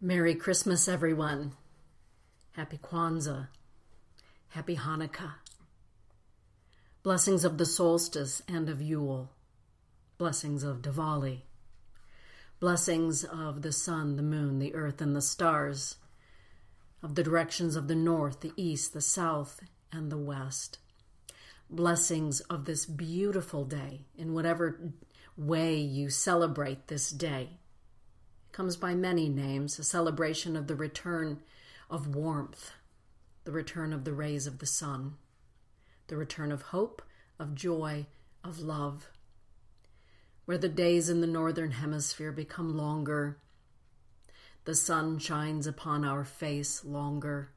Merry Christmas, everyone. Happy Kwanzaa. Happy Hanukkah. Blessings of the solstice and of Yule. Blessings of Diwali. Blessings of the sun, the moon, the earth, and the stars. Of the directions of the north, the east, the south, and the west. Blessings of this beautiful day, in whatever way you celebrate this day. Comes by many names, a celebration of the return of warmth, the return of the rays of the sun, the return of hope, of joy, of love, where the days in the northern hemisphere become longer, the sun shines upon our face longer.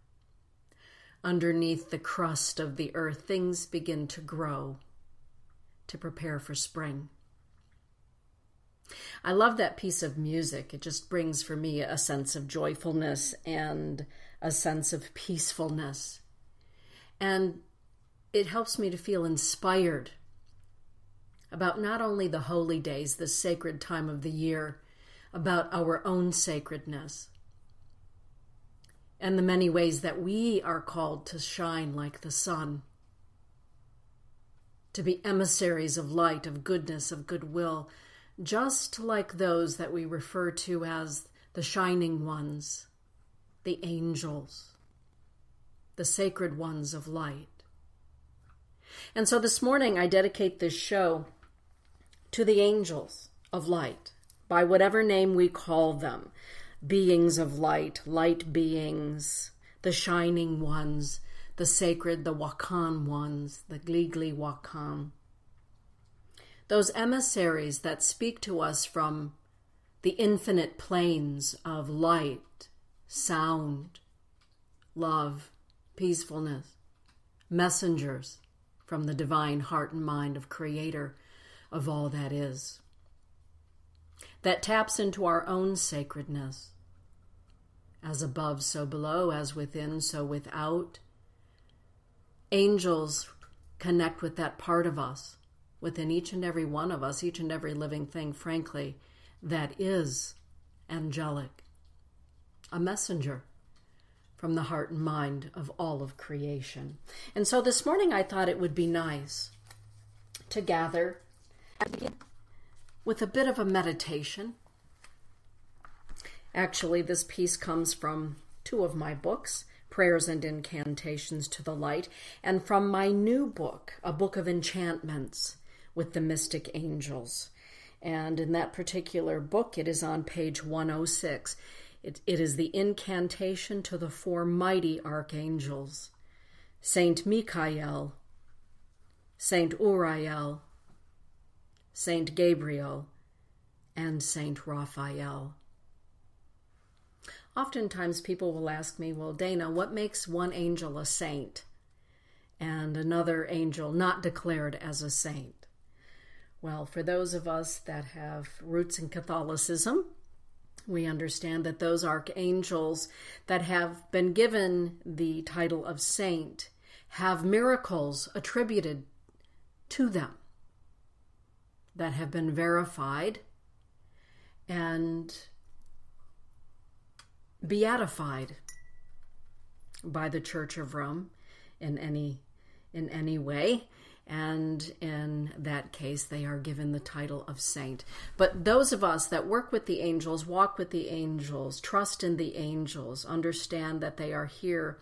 Underneath the crust of the earth, things begin to grow, to prepare for spring. I love that piece of music. It just brings for me a sense of joyfulness and a sense of peacefulness. And it helps me to feel inspired about not only the holy days, the sacred time of the year, about our own sacredness and the many ways that we are called to shine like the sun, to be emissaries of light, of goodness, of goodwill, just like those that we refer to as the shining ones, the angels, the sacred ones of light. And so this morning I dedicate this show to the angels of light, by whatever name we call them, beings of light, light beings, the shining ones, the sacred, the Wakan ones, the Gligli Wakan. Those emissaries that speak to us from the infinite planes of light, sound, love, peacefulness, messengers from the divine heart and mind of Creator of all that is, that taps into our own sacredness, as above, so below, as within, so without. Angels connect with that part of us, within each and every one of us, each and every living thing, frankly, that is angelic, a messenger from the heart and mind of all of creation. And so this morning I thought it would be nice to gather with a bit of a meditation. Actually, this piece comes from two of my books, Prayers and Incantations to the Light, and from my new book, a book of enchantments with the mystic angels. And in that particular book, it is on page 106. It is the incantation to the four mighty archangels, Saint Michael, Saint Uriel, Saint Gabriel, and Saint Raphael. Oftentimes people will ask me, well, Dana, what makes one angel a saint and another angel not declared as a saint? Well, for those of us that have roots in Catholicism, we understand that those archangels that have been given the title of saint have miracles attributed to them that have been verified and beatified by the Church of Rome in any way. And in that case, they are given the title of saint. But those of us that work with the angels, walk with the angels, trust in the angels, understand that they are here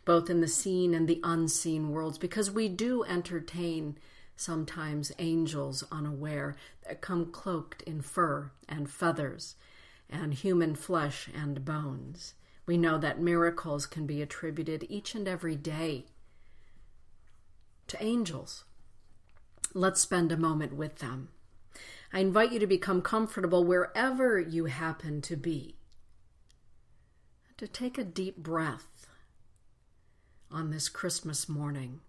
both in the seen and the unseen worlds, because we do entertain sometimes angels unaware that come cloaked in fur and feathers and human flesh and bones. We know that miracles can be attributed each and every day to angels. Let's spend a moment with them. I invite you to become comfortable wherever you happen to be, to take a deep breath on this Christmas morning,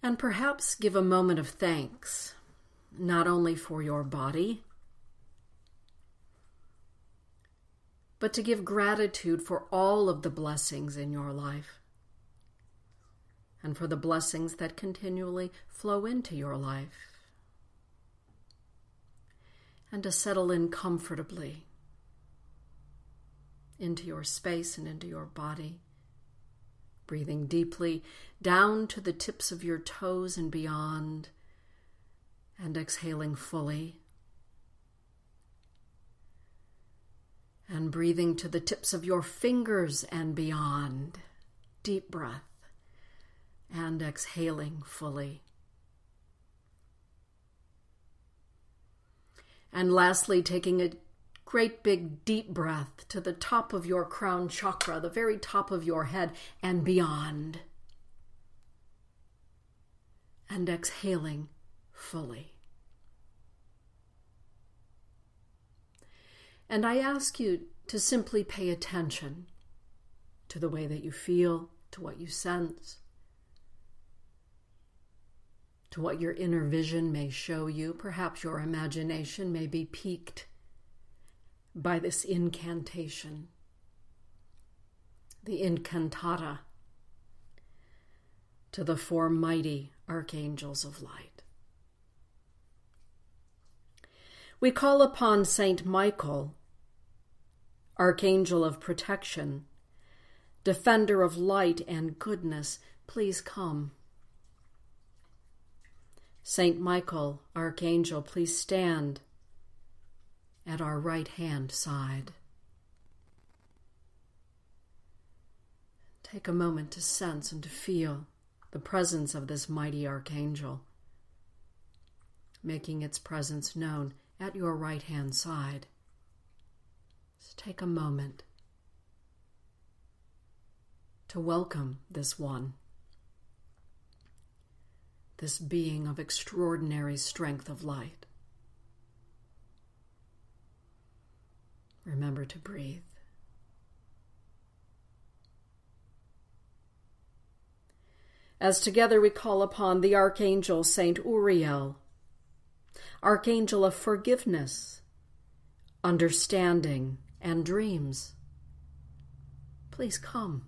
and perhaps give a moment of thanks, not only for your body, but to give gratitude for all of the blessings in your life, and for the blessings that continually flow into your life. And to settle in comfortably into your space and into your body. Breathing deeply down to the tips of your toes and beyond, and exhaling fully. And breathing to the tips of your fingers and beyond. Deep breath. And exhaling fully. And lastly, taking a great big deep breath to the top of your crown chakra, the very top of your head and beyond. And exhaling fully. And I ask you to simply pay attention to the way that you feel, to what you sense, to what your inner vision may show you. Perhaps your imagination may be piqued by this incantation, the incantata, to the four mighty archangels of light. We call upon Saint Michael, Archangel of protection, defender of light and goodness. Please come. Saint Michael, Archangel, please stand at our right-hand side. Take a moment to sense and to feel the presence of this mighty Archangel, making its presence known at your right-hand side. So take a moment to welcome this one, this being of extraordinary strength of light. Remember to breathe. As together we call upon the Archangel St. Uriel, Archangel of forgiveness, understanding, and dreams. Please come.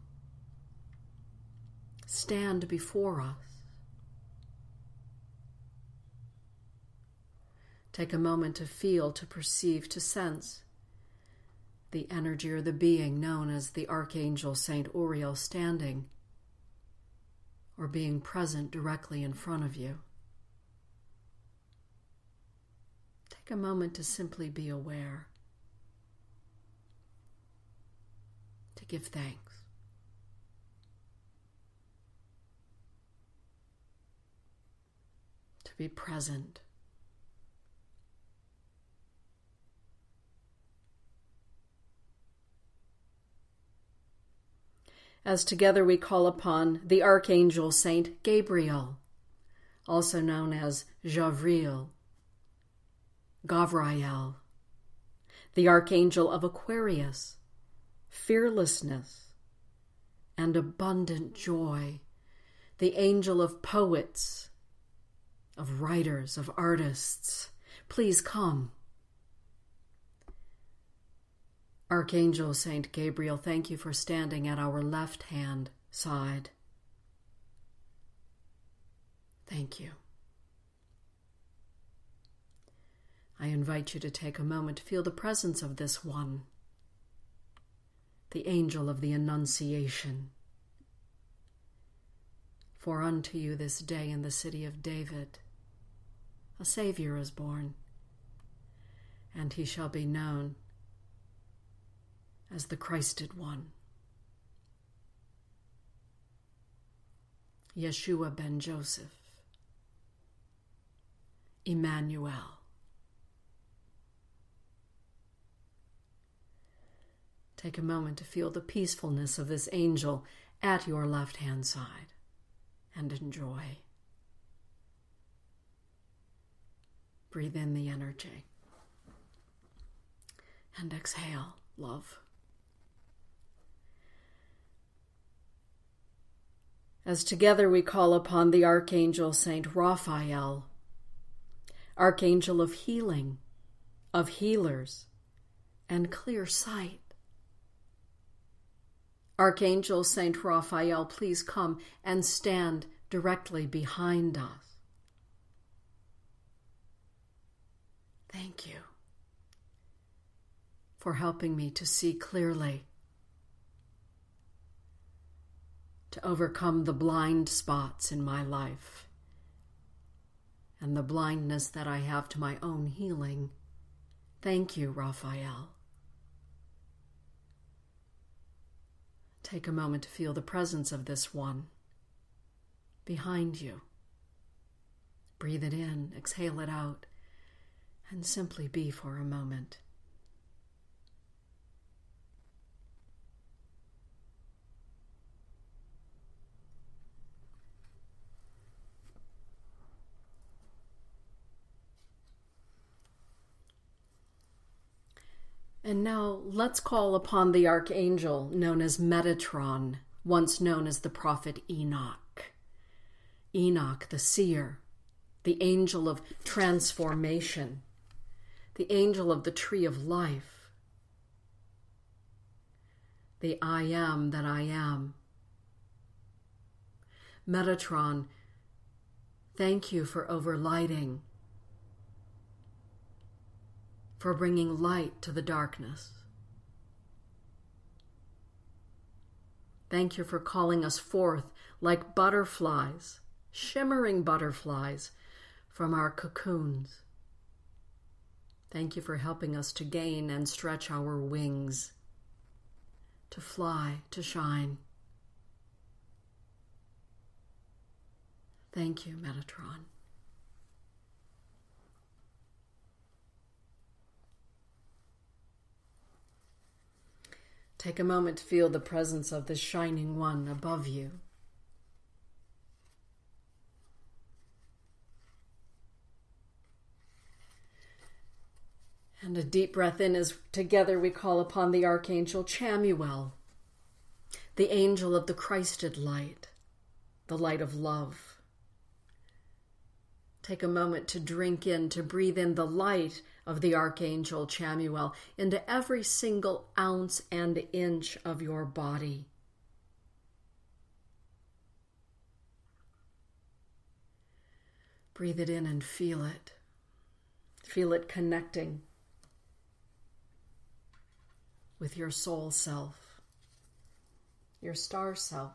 Stand before us. Take a moment to feel, to perceive, to sense the energy or the being known as the Archangel St. Uriel standing or being present directly in front of you. Take a moment to simply be aware, to give thanks. To be present. As together we call upon the Archangel St. Gabriel, also known as Gabriel, the Archangel of Aquarius, fearlessness, and abundant joy, the angel of poets, of writers, of artists. Please come. Archangel St. Gabriel, thank you for standing at our left-hand side. Thank you. I invite you to take a moment to feel the presence of this one, the angel of the Annunciation. For unto you this day in the city of David a Savior is born, and he shall be known as the Christed One, Yeshua ben Joseph, Emmanuel. Take a moment to feel the peacefulness of this angel at your left-hand side and enjoy. Breathe in the energy and exhale love. As together we call upon the Archangel St. Raphael, Archangel of healing, of healers, and clear sight. Archangel St. Raphael, please come and stand directly behind us. Thank you for helping me to see clearly to overcome the blind spots in my life and the blindness that I have to my own healing. Thank you, Raphael. Take a moment to feel the presence of this one behind you. Breathe it in, exhale it out, and simply be for a moment. And now let's call upon the Archangel known as Metatron, once known as the prophet Enoch. Enoch, the seer, the angel of transformation, the angel of the tree of life, the I am that I am. Metatron, thank you for overlighting, for bringing light to the darkness. Thank you for calling us forth like butterflies, shimmering butterflies, from our cocoons. Thank you for helping us to gain and stretch our wings, to fly, to shine. Thank you, Metatron. Take a moment to feel the presence of the shining one above you. And a deep breath in as together we call upon the Archangel Chamuel, the angel of the Christed light, the light of love. Take a moment to drink in, to breathe in the light of the Archangel Chamuel into every single ounce and inch of your body. Breathe it in and feel it. Feel it connecting with your soul self, your star self.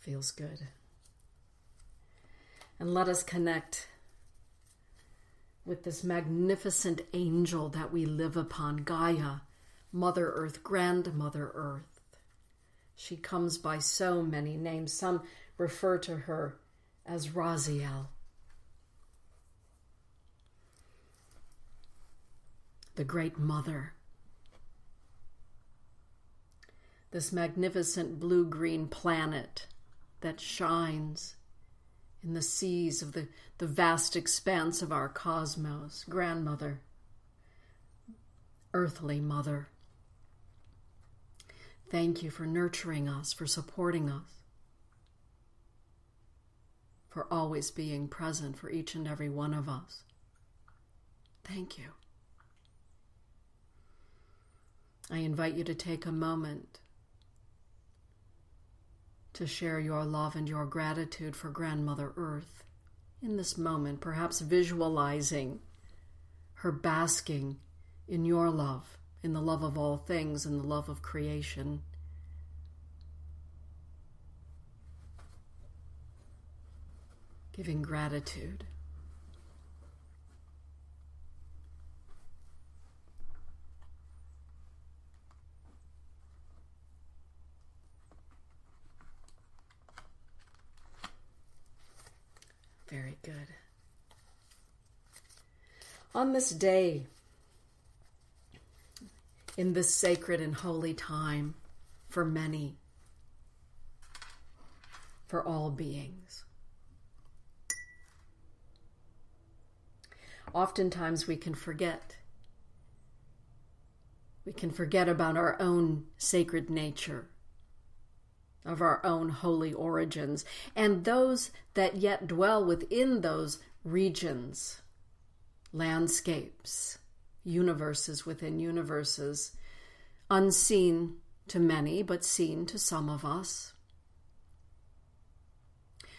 Feels good. And let us connect with this magnificent angel that we live upon, Gaia, Mother Earth, Grandmother Earth. She comes by so many names. Some refer to her as Raphael, the Great Mother. This magnificent blue-green planet that shines in the seas of the vast expanse of our cosmos. Grandmother, earthly mother, thank you for nurturing us, for supporting us, for always being present for each and every one of us. Thank you. I invite you to take a moment to share your love and your gratitude for Grandmother Earth in this moment, perhaps visualizing her basking in your love, in the love of all things, in the love of creation. Giving gratitude. Very good. On this day, in this sacred and holy time for many, for all beings, oftentimes we can forget. We can forget about our own sacred nature, of our own holy origins, and those that yet dwell within those regions, landscapes, universes within universes, unseen to many, but seen to some of us.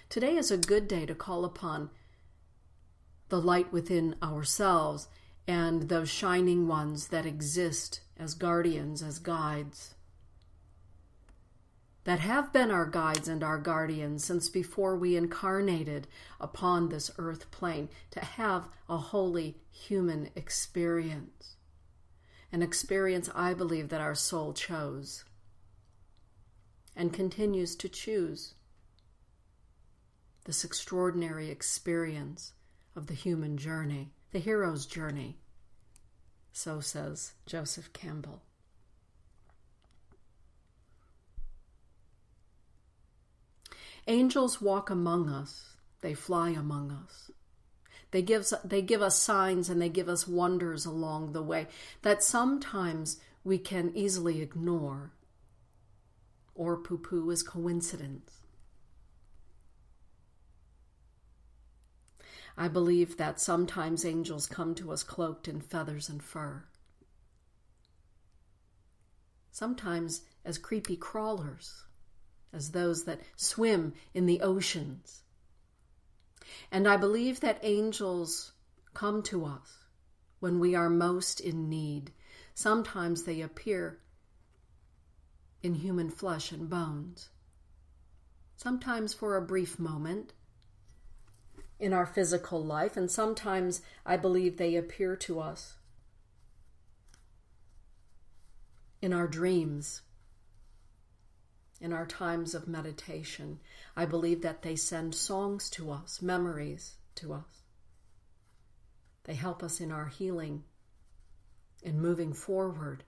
Today is a good day to call upon the light within ourselves and those shining ones that exist as guardians, as guides, that have been our guides and our guardians since before we incarnated upon this earth plane, to have a holy human experience. An experience I believe that our soul chose and continues to choose. This extraordinary experience of the human journey, the hero's journey. So says Joseph Campbell. Angels walk among us. They fly among us. They give us signs and they give us wonders along the way that sometimes we can easily ignore or poo-poo as coincidence. I believe that sometimes angels come to us cloaked in feathers and fur. Sometimes as creepy crawlers, as those that swim in the oceans. And I believe that angels come to us when we are most in need. Sometimes they appear in human flesh and bones. Sometimes for a brief moment in our physical life, and sometimes I believe they appear to us in our dreams, in our times of meditation. I believe that they send songs to us, memories to us. They help us in our healing, in moving forward.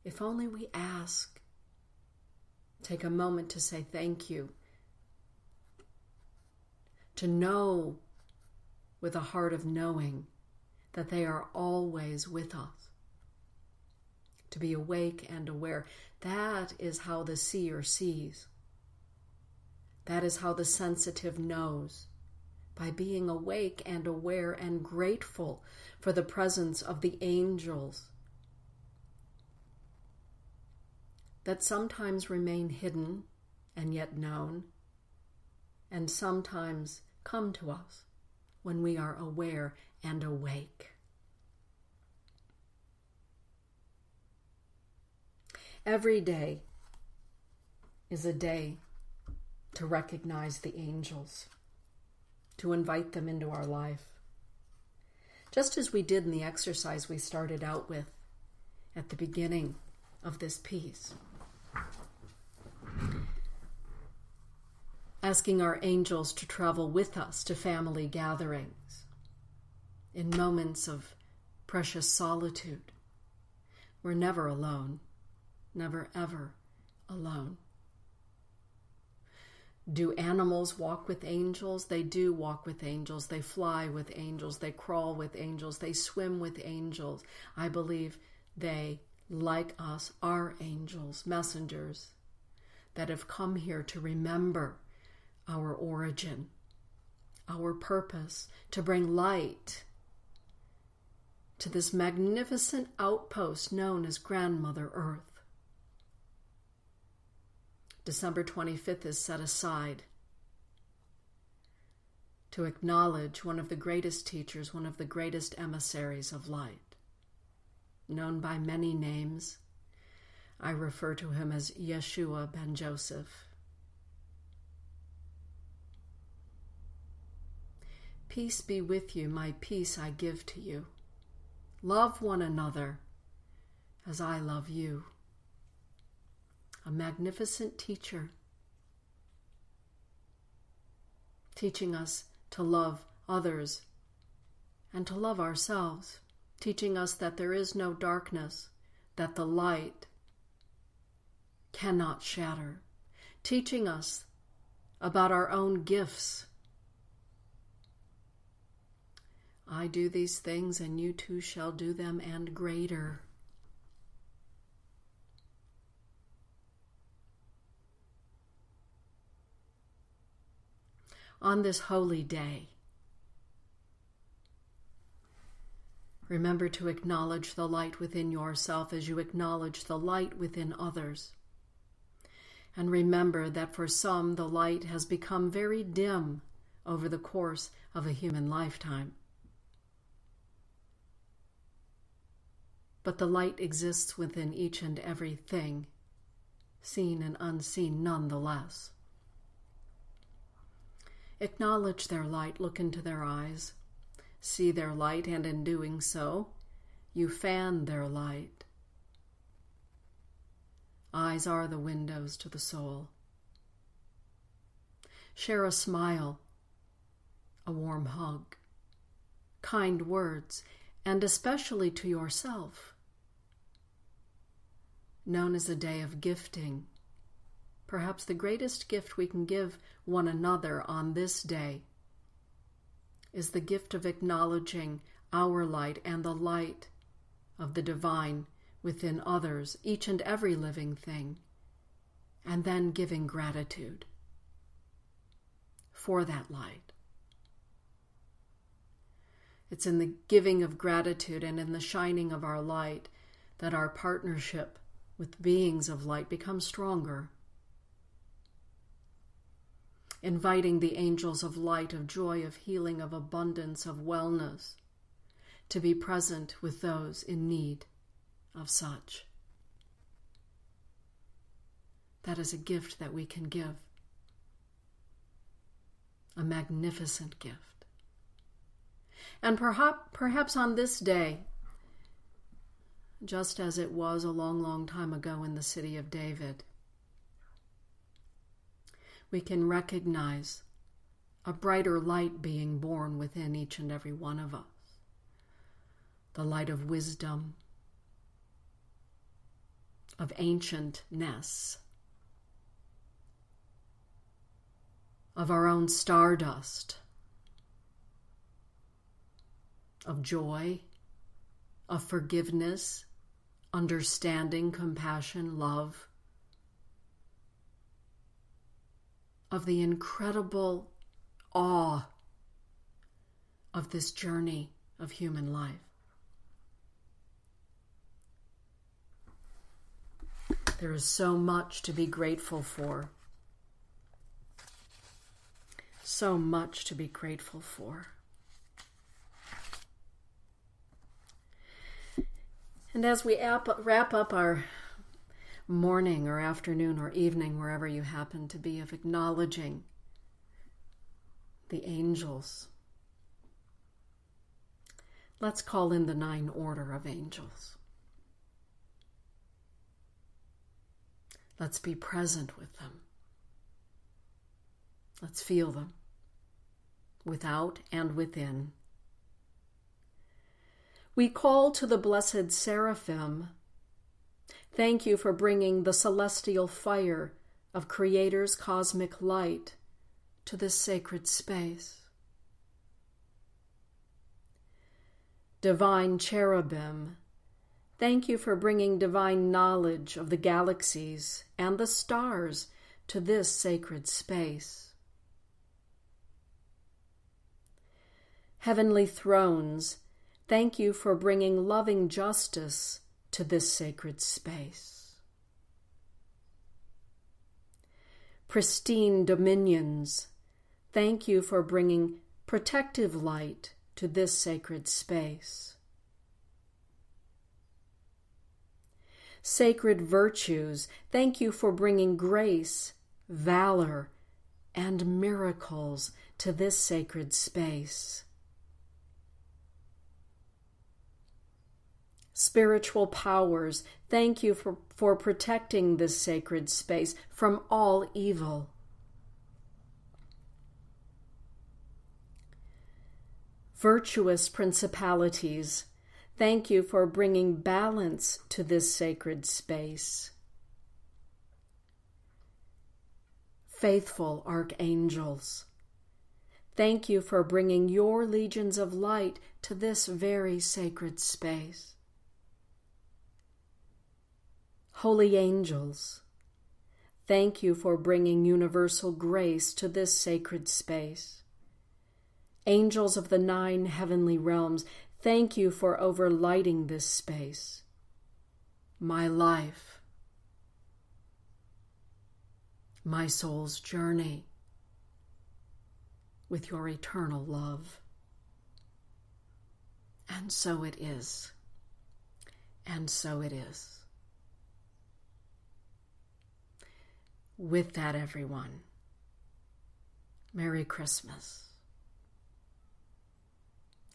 If only we ask, take a moment to say thank you, to know with a heart of knowing that they are always with us, to be awake and aware. That is how the seer sees. That is how the sensitive knows, by being awake and aware and grateful for the presence of the angels that sometimes remain hidden and yet known, and sometimes come to us when we are aware and awake. Every day is a day to recognize the angels, to invite them into our life. Just as we did in the exercise we started out with at the beginning of this piece. Asking our angels to travel with us to family gatherings, in moments of precious solitude. We're never alone, never ever alone. Do animals walk with angels? They do walk with angels. They fly with angels. They crawl with angels. They swim with angels. I believe they, like us, are angels, messengers that have come here to remember our origin, our purpose, to bring light to this magnificent outpost known as Grandmother Earth. December 25th is set aside to acknowledge one of the greatest teachers, one of the greatest emissaries of light. Known by many names, I refer to him as Yeshua ben Joseph. Peace be with you, my peace I give to you. Love one another as I love you. A magnificent teacher, teaching us to love others and to love ourselves, teaching us that there is no darkness, that the light cannot shatter, teaching us about our own gifts. I do these things, and you too shall do them, and greater. On this holy day, remember to acknowledge the light within yourself as you acknowledge the light within others. And remember that for some, the light has become very dim over the course of a human lifetime. But the light exists within each and every thing, seen and unseen nonetheless. Acknowledge their light, look into their eyes, see their light, and in doing so, you fan their light. Eyes are the windows to the soul. Share a smile, a warm hug, kind words, and especially to yourself. Known as a day of gifting, perhaps the greatest gift we can give one another on this day is the gift of acknowledging our light and the light of the divine within others, each and every living thing, and then giving gratitude for that light. It's in the giving of gratitude and in the shining of our light that our partnership with beings of light becomes stronger. Inviting the angels of light, of joy, of healing, of abundance, of wellness, to be present with those in need of such. That is a gift that we can give. A magnificent gift. And perhaps on this day, just as it was a long, long time ago in the city of David, we can recognize a brighter light being born within each and every one of us. The light of wisdom, of ancientness, of our own stardust, of joy, of forgiveness, understanding, compassion, love, of the incredible awe of this journey of human life. There is so much to be grateful for. So much to be grateful for. And as we wrap up our morning or afternoon or evening, wherever you happen to be, of acknowledging the angels, let's call in the 9 order of angels. Let's be present with them. Let's feel them, without and within. We call to the blessed seraphim. Thank you for bringing the celestial fire of Creator's cosmic light to this sacred space. Divine cherubim, thank you for bringing divine knowledge of the galaxies and the stars to this sacred space. Heavenly thrones, thank you for bringing loving justice to this sacred space. Pristine dominions, thank you for bringing protective light to this sacred space. Sacred virtues, thank you for bringing grace, valor, and miracles to this sacred space. Spiritual powers, thank you for protecting this sacred space from all evil. Virtuous principalities, thank you for bringing balance to this sacred space. Faithful archangels, thank you for bringing your legions of light to this very sacred space. Holy angels, thank you for bringing universal grace to this sacred space. Angels of the 9 heavenly realms, thank you for overlighting this space. My life, my soul's journey with your eternal love. And so it is. And so it is. With that, everyone, Merry Christmas.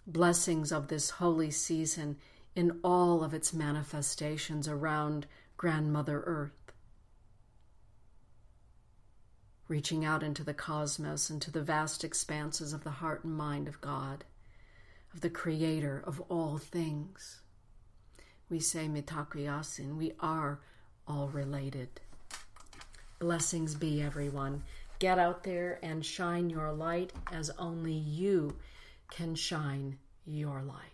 Blessings of this holy season in all of its manifestations around Grandmother Earth, reaching out into the cosmos, into the vast expanses of the heart and mind of God, of the Creator of all things. We say mitakuyasin, we are all related. Blessings be, everyone. Get out there and shine your light as only you can shine your light.